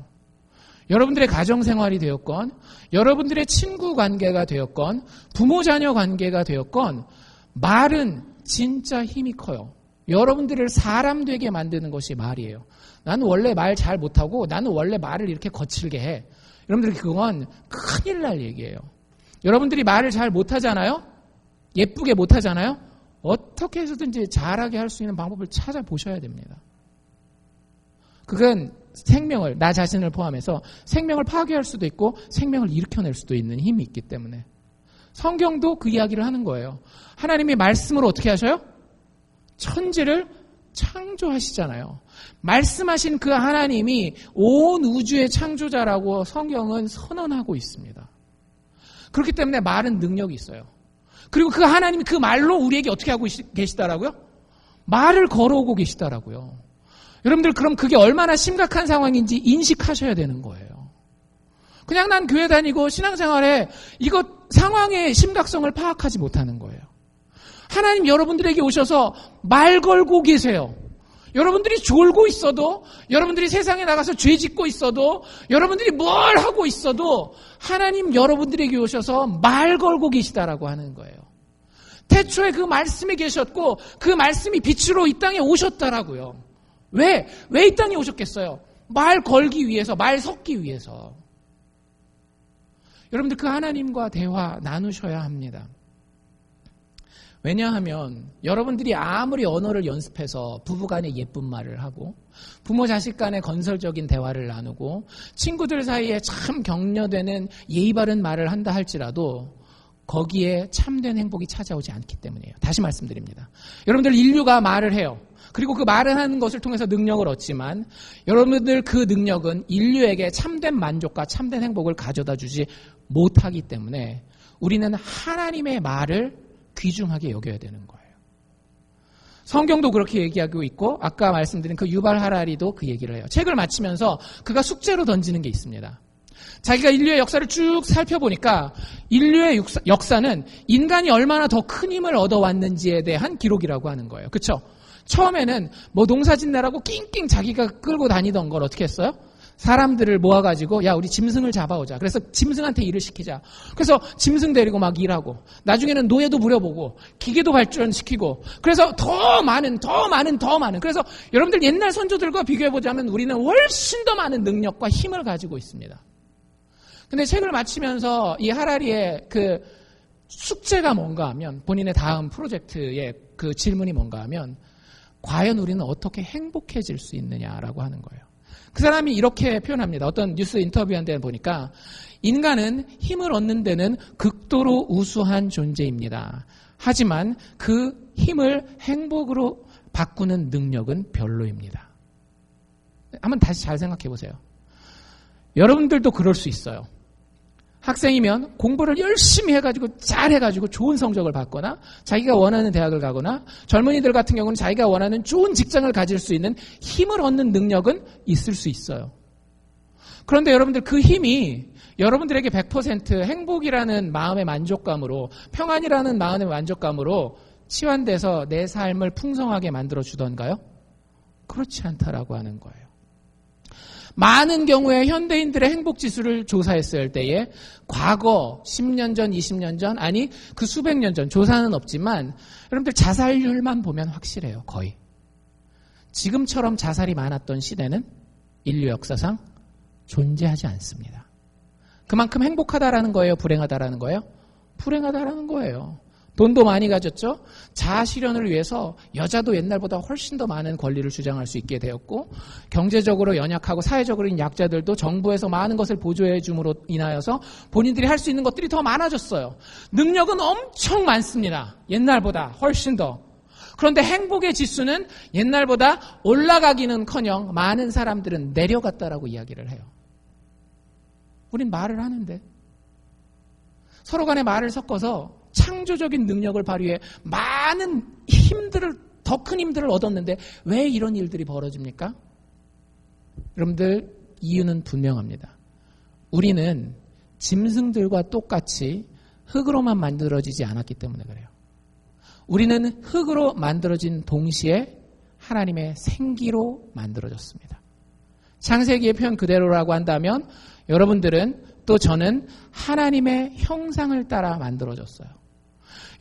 여러분들의 가정생활이 되었건 여러분들의 친구 관계가 되었건 부모 자녀 관계가 되었건 말은 진짜 힘이 커요. 여러분들을 사람 되게 만드는 것이 말이에요. 나는 원래 말 잘 못하고 나는 원래 말을 이렇게 거칠게 해. 여러분들 그건 큰일 날 얘기예요. 여러분들이 말을 잘 못하잖아요? 예쁘게 못하잖아요? 어떻게 해서든지 잘하게 할 수 있는 방법을 찾아보셔야 됩니다. 그건 생명을, 나 자신을 포함해서 생명을 파괴할 수도 있고 생명을 일으켜낼 수도 있는 힘이 있기 때문에 성경도 그 이야기를 하는 거예요. 하나님이 말씀으로 어떻게 하셔요? 천지를 창조하시잖아요. 말씀하신 그 하나님이 온 우주의 창조자라고 성경은 선언하고 있습니다. 그렇기 때문에 말은 능력이 있어요. 그리고 그 하나님이 그 말로 우리에게 어떻게 하고 계시다라고요? 말을 걸어오고 계시다라고요. 여러분들 그럼 그게 얼마나 심각한 상황인지 인식하셔야 되는 거예요. 그냥 난 교회 다니고 신앙생활에 이것 상황의 심각성을 파악하지 못하는 거예요. 하나님 여러분들에게 오셔서 말 걸고 계세요. 여러분들이 졸고 있어도, 여러분들이 세상에 나가서 죄 짓고 있어도, 여러분들이 뭘 하고 있어도 하나님 여러분들에게 오셔서 말 걸고 계시다라고 하는 거예요. 태초에 그 말씀이 계셨고 그 말씀이 빛으로 이 땅에 오셨다라고요. 왜 이 땅에 오셨겠어요? 말 걸기 위해서, 말 섞기 위해서. 여러분들 그 하나님과 대화 나누셔야 합니다. 왜냐하면 여러분들이 아무리 언어를 연습해서 부부간에 예쁜 말을 하고 부모 자식 간에 건설적인 대화를 나누고 친구들 사이에 참 격려되는 예의 바른 말을 한다 할지라도 거기에 참된 행복이 찾아오지 않기 때문이에요. 다시 말씀드립니다. 여러분들 인류가 말을 해요. 그리고 그 말을 하는 것을 통해서 능력을 얻지만 여러분들 그 능력은 인류에게 참된 만족과 참된 행복을 가져다 주지 못하기 때문에 우리는 하나님의 말을 귀중하게 여겨야 되는 거예요. 성경도 그렇게 얘기하고 있고 아까 말씀드린 그 유발 하라리도 그 얘기를 해요. 책을 마치면서 그가 숙제로 던지는 게 있습니다. 자기가 인류의 역사를 쭉 살펴보니까 인류의 역사는 인간이 얼마나 더 큰 힘을 얻어왔는지에 대한 기록이라고 하는 거예요. 그렇죠? 처음에는 뭐 농사짓느라고 낑낑 자기가 끌고 다니던 걸 어떻게 했어요? 사람들을 모아가지고 야 우리 짐승을 잡아오자. 그래서 짐승한테 일을 시키자. 그래서 짐승 데리고 막 일하고 나중에는 노예도 부려보고 기계도 발전시키고 그래서 더 많은 그래서 여러분들 옛날 선조들과 비교해보자면 우리는 훨씬 더 많은 능력과 힘을 가지고 있습니다. 근데 책을 마치면서 이 하라리의 그 숙제가 뭔가 하면 본인의 다음 프로젝트의 그 질문이 뭔가 하면 과연 우리는 어떻게 행복해질 수 있느냐라고 하는 거예요. 그 사람이 이렇게 표현합니다. 어떤 뉴스 인터뷰한 데는 보니까 인간은 힘을 얻는 데는 극도로 우수한 존재입니다. 하지만 그 힘을 행복으로 바꾸는 능력은 별로입니다. 한번 다시 잘 생각해 보세요. 여러분들도 그럴 수 있어요. 학생이면 공부를 열심히 해가지고 잘해가지고 좋은 성적을 받거나 자기가 원하는 대학을 가거나 젊은이들 같은 경우는 자기가 원하는 좋은 직장을 가질 수 있는 힘을 얻는 능력은 있을 수 있어요. 그런데 여러분들 그 힘이 여러분들에게 100% 행복이라는 마음의 만족감으로 평안이라는 마음의 만족감으로 치환돼서 내 삶을 풍성하게 만들어주던가요? 그렇지 않다라고 하는 거예요. 많은 경우에 현대인들의 행복지수를 조사했을 때에 과거 10년 전, 20년 전, 아니 그 수백 년 전 조사는 없지만 여러분들 자살률만 보면 확실해요. 거의. 지금처럼 자살이 많았던 시대는 인류 역사상 존재하지 않습니다. 그만큼 행복하다라는 거예요? 불행하다라는 거예요? 불행하다라는 거예요. 돈도 많이 가졌죠. 자아실현을 위해서 여자도 옛날보다 훨씬 더 많은 권리를 주장할 수 있게 되었고 경제적으로 연약하고 사회적으로 약자들도 정부에서 많은 것을 보조해 줌으로 인하여서 본인들이 할 수 있는 것들이 더 많아졌어요. 능력은 엄청 많습니다. 옛날보다 훨씬 더. 그런데 행복의 지수는 옛날보다 올라가기는커녕 많은 사람들은 내려갔다라고 이야기를 해요. 우린 말을 하는데 서로 간에 말을 섞어서 창조적인 능력을 발휘해 많은 더 큰 힘들을 얻었는데 왜 이런 일들이 벌어집니까? 여러분들, 이유는 분명합니다. 우리는 짐승들과 똑같이 흙으로만 만들어지지 않았기 때문에 그래요. 우리는 흙으로 만들어진 동시에 하나님의 생기로 만들어졌습니다. 창세기의 표현 그대로라고 한다면 여러분들은 또 저는 하나님의 형상을 따라 만들어졌어요.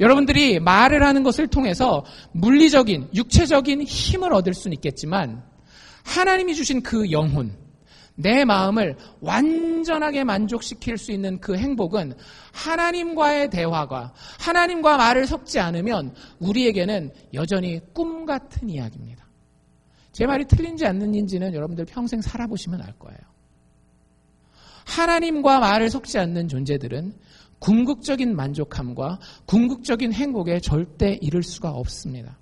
여러분들이 말을 하는 것을 통해서 물리적인, 육체적인 힘을 얻을 수는 있겠지만 하나님이 주신 그 영혼, 내 마음을 완전하게 만족시킬 수 있는 그 행복은 하나님과의 대화가, 하나님과 말을 섞지 않으면 우리에게는 여전히 꿈 같은 이야기입니다. 제 말이 틀린지 않는지는 여러분들 평생 살아보시면 알 거예요. 하나님과 말을 섞지 않는 존재들은 궁극적인 만족함과 궁극적인 행복에 절대 이를 수가 없습니다.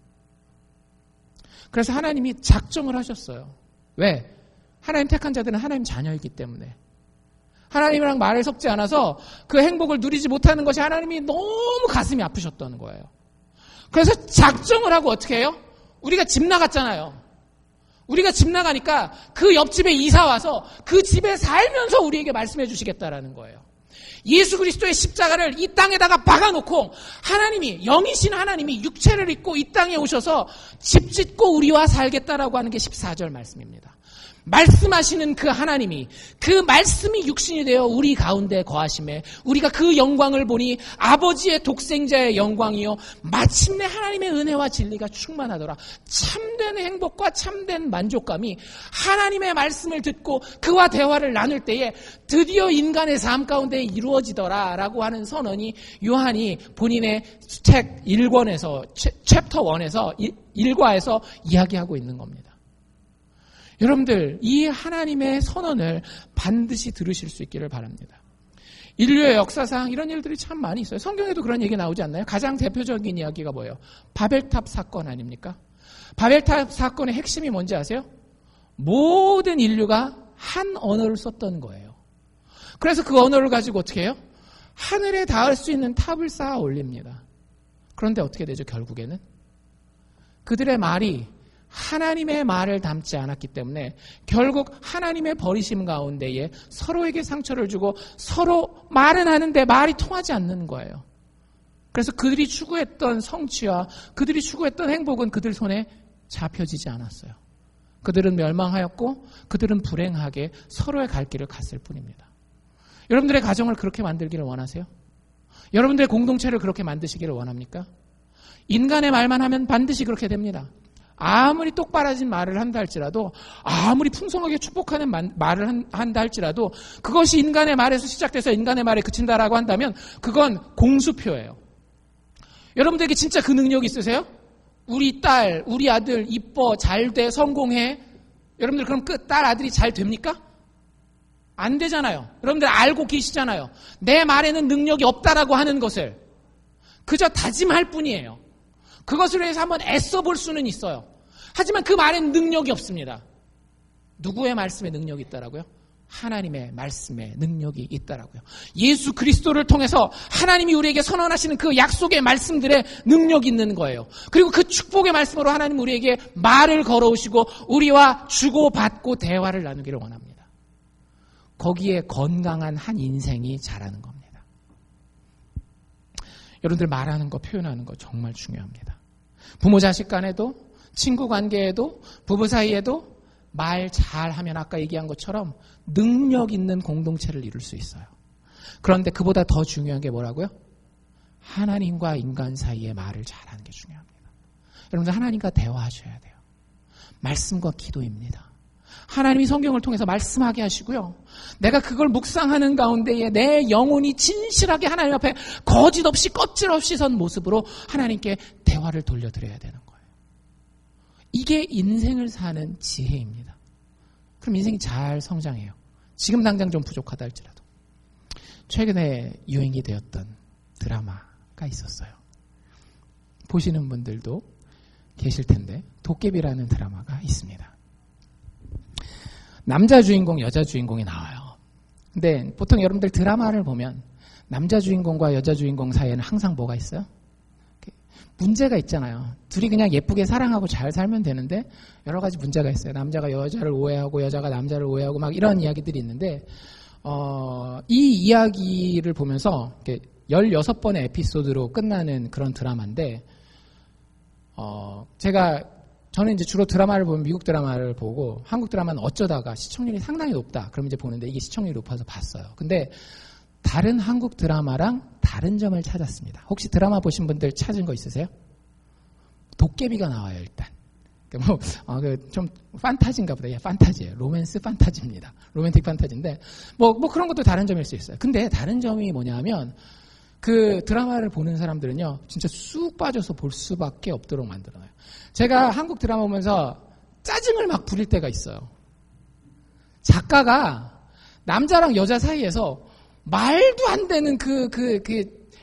그래서 하나님이 작정을 하셨어요. 왜? 하나님 택한 자들은 하나님 자녀이기 때문에. 하나님이랑 말을 섞지 않아서 그 행복을 누리지 못하는 것이 하나님이 너무 가슴이 아프셨다는 거예요. 그래서 작정을 하고 어떻게 해요? 우리가 집 나갔잖아요. 우리가 집 나가니까 그 옆집에 이사 와서 그 집에 살면서 우리에게 말씀해 주시겠다라는 거예요. 예수 그리스도의 십자가를 이 땅에다가 박아놓고 하나님이, 영이신 하나님이 육체를 입고 이 땅에 오셔서 집 짓고 우리와 살겠다라고 하는 게 14절 말씀입니다. 말씀하시는 그 하나님이, 그 말씀이 육신이 되어 우리 가운데 거하심에 우리가 그 영광을 보니 아버지의 독생자의 영광이요 마침내 하나님의 은혜와 진리가 충만하더라. 참된 행복과 참된 만족감이 하나님의 말씀을 듣고 그와 대화를 나눌 때에 드디어 인간의 삶 가운데 이루어지더라 라고 하는 선언이 요한이 본인의 책 1권에서 챕터 1에서 1과에서 이야기하고 있는 겁니다. 여러분들, 이 하나님의 선언을 반드시 들으실 수 있기를 바랍니다. 인류의 역사상 이런 일들이 참 많이 있어요. 성경에도 그런 얘기 나오지 않나요? 가장 대표적인 이야기가 뭐예요? 바벨탑 사건 아닙니까? 바벨탑 사건의 핵심이 뭔지 아세요? 모든 인류가 한 언어를 썼던 거예요. 그래서 그 언어를 가지고 어떻게 해요? 하늘에 닿을 수 있는 탑을 쌓아 올립니다. 그런데 어떻게 되죠? 결국에는 그들의 말이 하나님의 말을 담지 않았기 때문에 결국 하나님의 버리심 가운데에 서로에게 상처를 주고 서로 말은 하는데 말이 통하지 않는 거예요. 그래서 그들이 추구했던 성취와 그들이 추구했던 행복은 그들 손에 잡혀지지 않았어요. 그들은 멸망하였고 그들은 불행하게 서로의 갈 길을 갔을 뿐입니다. 여러분들의 가정을 그렇게 만들기를 원하세요? 여러분들의 공동체를 그렇게 만드시기를 원합니까? 인간의 말만 하면 반드시 그렇게 됩니다. 아무리 똑바라진 말을 한다 할지라도, 아무리 풍성하게 축복하는 말을 한다 할지라도 그것이 인간의 말에서 시작돼서 인간의 말에 그친다라고 한다면 그건 공수표예요. 여러분들에게 진짜 그 능력이 있으세요? 우리 딸, 우리 아들 이뻐, 잘 돼, 성공해. 여러분들 그럼 그 딸, 아들이 잘 됩니까? 안 되잖아요. 여러분들 알고 계시잖아요. 내 말에는 능력이 없다라고 하는 것을 그저 다짐할 뿐이에요. 그것을 위해서 한번 애써 볼 수는 있어요. 하지만 그 말에는 능력이 없습니다. 누구의 말씀에 능력이 있다라고요? 하나님의 말씀에 능력이 있다라고요. 예수 그리스도를 통해서 하나님이 우리에게 선언하시는 그 약속의 말씀들에 능력이 있는 거예요. 그리고 그 축복의 말씀으로 하나님 우리에게 말을 걸어오시고 우리와 주고받고 대화를 나누기를 원합니다. 거기에 건강한 한 인생이 자라는 겁니다. 여러분들 말하는 거, 표현하는 거 정말 중요합니다. 부모 자식 간에도, 친구 관계에도, 부부 사이에도 말 잘하면 아까 얘기한 것처럼 능력 있는 공동체를 이룰 수 있어요. 그런데 그보다 더 중요한 게 뭐라고요? 하나님과 인간 사이에 말을 잘하는 게 중요합니다. 여러분들 하나님과 대화하셔야 돼요. 말씀과 기도입니다. 하나님이 성경을 통해서 말씀하게 하시고요. 내가 그걸 묵상하는 가운데에 내 영혼이 진실하게 하나님 앞에 거짓 없이 껍질 없이 선 모습으로 하나님께 대화를 돌려드려야 되는 거예요. 이게 인생을 사는 지혜입니다. 그럼 인생이 잘 성장해요. 지금 당장 좀 부족하다 할지라도. 최근에 유행이 되었던 드라마가 있었어요. 보시는 분들도 계실 텐데 도깨비라는 드라마가 있습니다. 남자 주인공, 여자 주인공이 나와요. 근데 보통 여러분들 드라마를 보면 남자 주인공과 여자 주인공 사이에는 항상 뭐가 있어요? 문제가 있잖아요. 둘이 그냥 예쁘게 사랑하고 잘 살면 되는데 여러 가지 문제가 있어요. 남자가 여자를 오해하고 여자가 남자를 오해하고 막 이런 이야기들이 있는데 이 이야기를 보면서 16번의 에피소드로 끝나는 그런 드라마인데 저는 이제 주로 드라마를 보면 미국 드라마를 보고 한국 드라마는 어쩌다가 시청률이 상당히 높다. 그럼 이제 보는데 이게 시청률이 높아서 봤어요. 근데 다른 한국 드라마랑 다른 점을 찾았습니다. 혹시 드라마 보신 분들 찾은 거 있으세요? 도깨비가 나와요, 일단. 좀 판타지인가 보다. 예, 판타지예요. 로맨스 판타지입니다. 로맨틱 판타지인데 뭐 그런 것도 다른 점일 수 있어요. 근데 다른 점이 뭐냐면 그 드라마를 보는 사람들은요, 진짜 쑥 빠져서 볼 수밖에 없도록 만들어놔요. 제가 한국 드라마 보면서 짜증을 막 부릴 때가 있어요. 작가가 남자랑 여자 사이에서 말도 안 되는 그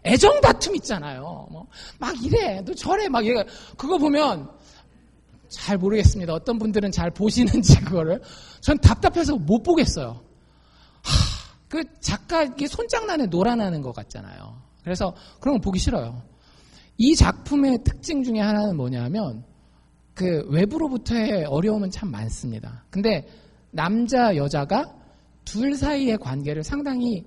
애정 다툼 있잖아요. 막 이래, 너 저래, 막 얘가, 그거 보면 잘 모르겠습니다. 어떤 분들은 잘 보시는지 그거를. 전 답답해서 못 보겠어요. 그 작가 이게 손장난에 놀아나는 것 같잖아요. 그래서 그런 거 보기 싫어요. 이 작품의 특징 중에 하나는 뭐냐면 그 외부로부터의 어려움은 참 많습니다. 근데 남자 여자가 둘 사이의 관계를 상당히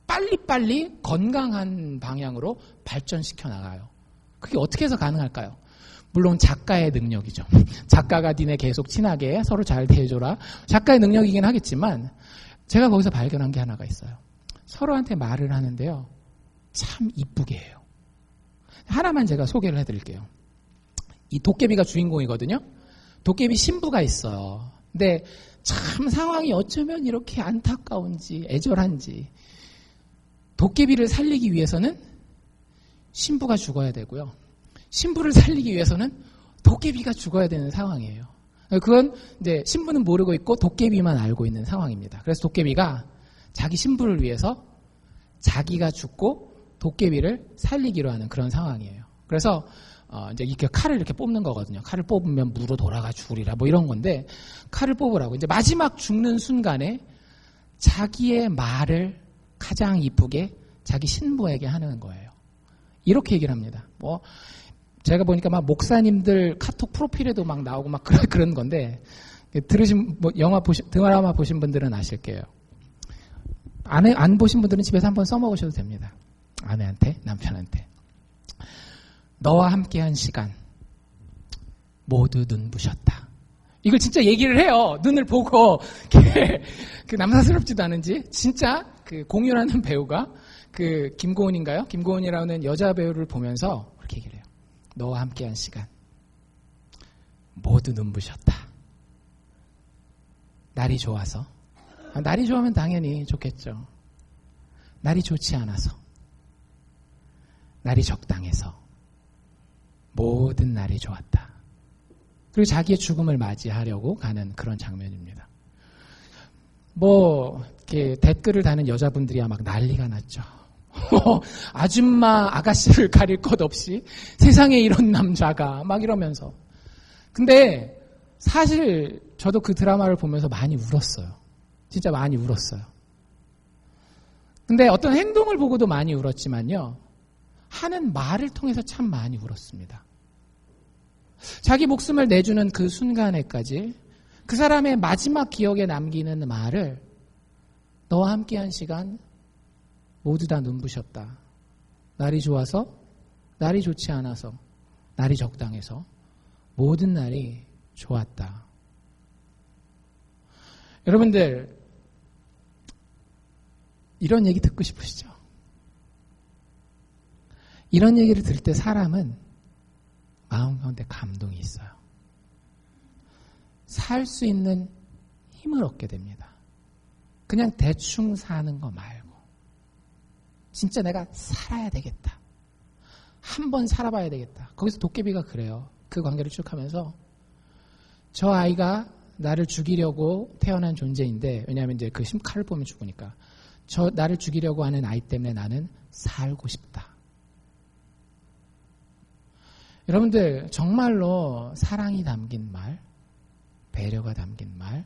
빨리빨리 건강한 방향으로 발전시켜 나가요. 그게 어떻게 해서 가능할까요? 물론 작가의 능력이죠. 작가가 니네 계속 친하게 서로 잘 대해줘라. 작가의 능력이긴 하겠지만 제가 거기서 발견한 게 하나가 있어요. 서로한테 말을 하는데요. 참 이쁘게 해요. 하나만 제가 소개를 해드릴게요. 이 도깨비가 주인공이거든요. 도깨비 신부가 있어요. 근데 참 상황이 어쩌면 이렇게 안타까운지 애절한지 도깨비를 살리기 위해서는 신부가 죽어야 되고요. 신부를 살리기 위해서는 도깨비가 죽어야 되는 상황이에요. 그건 이제 신부는 모르고 있고 도깨비만 알고 있는 상황입니다. 그래서 도깨비가 자기 신부를 위해서 자기가 죽고 도깨비를 살리기로 하는 그런 상황이에요. 그래서 이제 이렇게 칼을 이렇게 뽑는 거거든요. 칼을 뽑으면 무로 돌아가 죽으리라 뭐 이런 건데 칼을 뽑으라고 이제 마지막 죽는 순간에 자기의 말을 가장 이쁘게 자기 신부에게 하는 거예요. 이렇게 얘기를 합니다. 뭐 제가 보니까 막 목사님들 카톡 프로필에도 막 나오고 막 그런 건데 들으신 뭐 드라마 보신 분들은 아실게요. 안 보신 분들은 집에서 한번 써먹으셔도 됩니다. 아내한테, 남편한테. 너와 함께한 시간 모두 눈부셨다. 이걸 진짜 얘기를 해요. 눈을 보고 그 남사스럽지도 않은지 진짜 그 공유라는 배우가 그 김고은인가요? 김고은이라는 여자 배우를 보면서 그렇게 얘기를 해요. 너와 함께한 시간 모두 눈부셨다. 날이 좋아서. 날이 좋으면 당연히 좋겠죠. 날이 좋지 않아서. 날이 적당해서. 모든 날이 좋았다. 그리고 자기의 죽음을 맞이하려고 가는 그런 장면입니다. 뭐 이렇게 댓글을 다는 여자분들이야 막 난리가 났죠. 아줌마 아가씨를 가릴 것 없이 세상에 이런 남자가 막 이러면서. 근데 사실 저도 그 드라마를 보면서 많이 울었어요. 진짜 많이 울었어요. 근데 어떤 행동을 보고도 많이 울었지만요. 하는 말을 통해서 참 많이 울었습니다. 자기 목숨을 내주는 그 순간에까지 그 사람의 마지막 기억에 남기는 말을 너와 함께한 시간 모두 다 눈부셨다. 날이 좋아서, 날이 좋지 않아서, 날이 적당해서 모든 날이 좋았다. 여러분들 이런 얘기 듣고 싶으시죠? 이런 얘기를 들을 때 사람은 마음 가운데 감동이 있어요. 살 수 있는 힘을 얻게 됩니다. 그냥 대충 사는 거 말고 진짜 내가 살아야 되겠다. 한번 살아봐야 되겠다. 거기서 도깨비가 그래요. 그 관계를 쭉 하면서 저 아이가 나를 죽이려고 태어난 존재인데 왜냐하면 이제 그 칼을 보면 죽으니까 저 나를 죽이려고 하는 아이 때문에 나는 살고 싶다. 여러분들 정말로 사랑이 담긴 말, 배려가 담긴 말,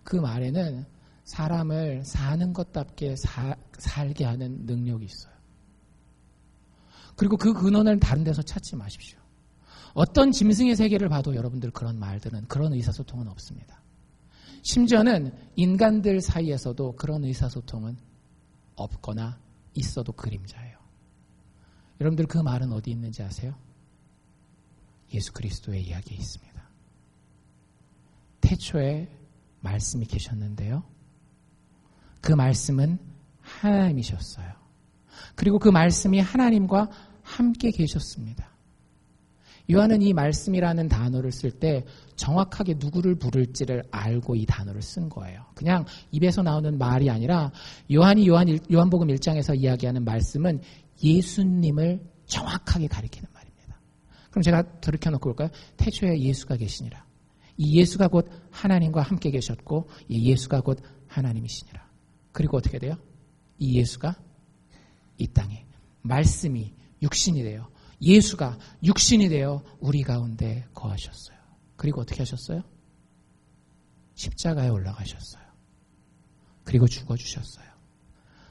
그 말에는 사람을 사는 것답게 살게 하는 능력이 있어요. 그리고 그 근원을 다른 데서 찾지 마십시오. 어떤 짐승의 세계를 봐도 여러분들 그런 말들은, 그런 의사소통은 없습니다. 심지어는 인간들 사이에서도 그런 의사소통은 없거나 있어도 그림자예요. 여러분들 그 말은 어디 있는지 아세요? 예수 그리스도의 이야기에 있습니다. 태초에 말씀이 계셨는데요. 그 말씀은 하나님이셨어요. 그리고 그 말씀이 하나님과 함께 계셨습니다. 요한은 이 말씀이라는 단어를 쓸 때 정확하게 누구를 부를지를 알고 이 단어를 쓴 거예요. 그냥 입에서 나오는 말이 아니라 요한복음 1장에서 이야기하는 말씀은 예수님을 정확하게 가리키는 말입니다. 그럼 제가 돌이켜놓고 볼까요? 태초에 예수가 계시니라. 이 예수가 곧 하나님과 함께 계셨고 이 예수가 곧 하나님이시니라. 그리고 어떻게 돼요? 이 예수가 이 땅에 말씀이 육신이 돼요. 예수가 육신이 되어 우리 가운데 거하셨어요. 그리고 어떻게 하셨어요? 십자가에 올라가셨어요. 그리고 죽어주셨어요.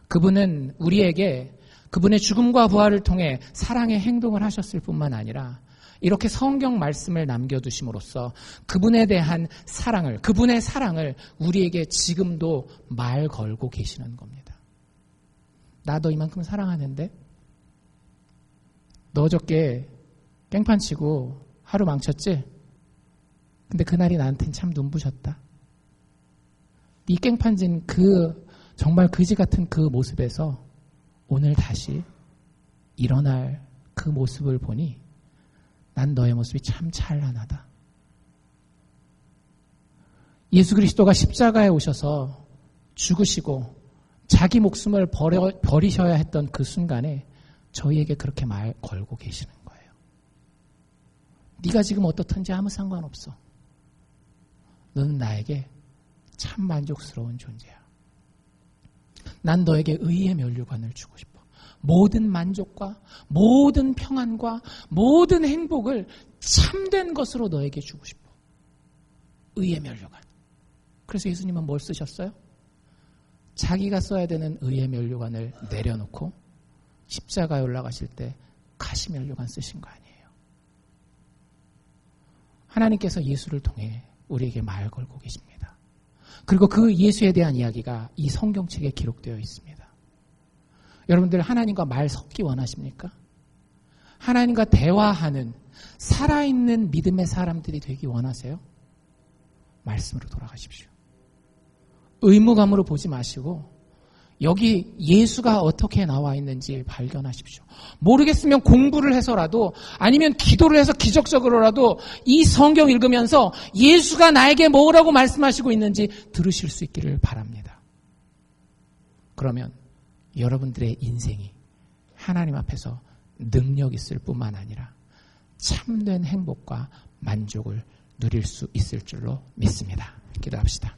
그분은 우리에게 그분의 죽음과 부활을 통해 사랑의 행동을 하셨을 뿐만 아니라 이렇게 성경 말씀을 남겨두심으로써 그분에 대한 사랑을, 그분의 사랑을 우리에게 지금도 말 걸고 계시는 겁니다. 나 너 이만큼 사랑하는데 너 어저께 깽판 치고 하루 망쳤지? 근데 그날이 나한텐 참 눈부셨다. 네 깽판진 그 정말 그지 같은 그 모습에서 오늘 다시 일어날 그 모습을 보니 난 너의 모습이 참 찬란하다. 예수 그리스도가 십자가에 오셔서 죽으시고 자기 목숨을 버리셔야 했던 그 순간에 저희에게 그렇게 말 걸고 계시는 거예요. 네가 지금 어떻든지 아무 상관없어. 너는 나에게 참 만족스러운 존재야. 난 너에게 의의 면류관을 주고 싶어. 모든 만족과 모든 평안과 모든 행복을 참된 것으로 너에게 주고 싶어. 의의 면류관. 그래서 예수님은 뭘 쓰셨어요? 자기가 써야 되는 의의 면류관을 내려놓고 십자가에 올라가실 때 가시면류관 쓰신 거 아니에요. 하나님께서 예수를 통해 우리에게 말 걸고 계십니다. 그리고 그 예수에 대한 이야기가 이 성경책에 기록되어 있습니다. 여러분들 하나님과 말 섞기 원하십니까? 하나님과 대화하는 살아있는 믿음의 사람들이 되기 원하세요? 말씀으로 돌아가십시오. 의무감으로 보지 마시고 여기 예수가 어떻게 나와 있는지 발견하십시오. 모르겠으면 공부를 해서라도 아니면 기도를 해서 기적적으로라도 이 성경 읽으면서 예수가 나에게 뭐라고 말씀하시고 있는지 들으실 수 있기를 바랍니다. 그러면 여러분들의 인생이 하나님 앞에서 능력 있을 뿐만 아니라 참된 행복과 만족을 누릴 수 있을 줄로 믿습니다. 기도합시다.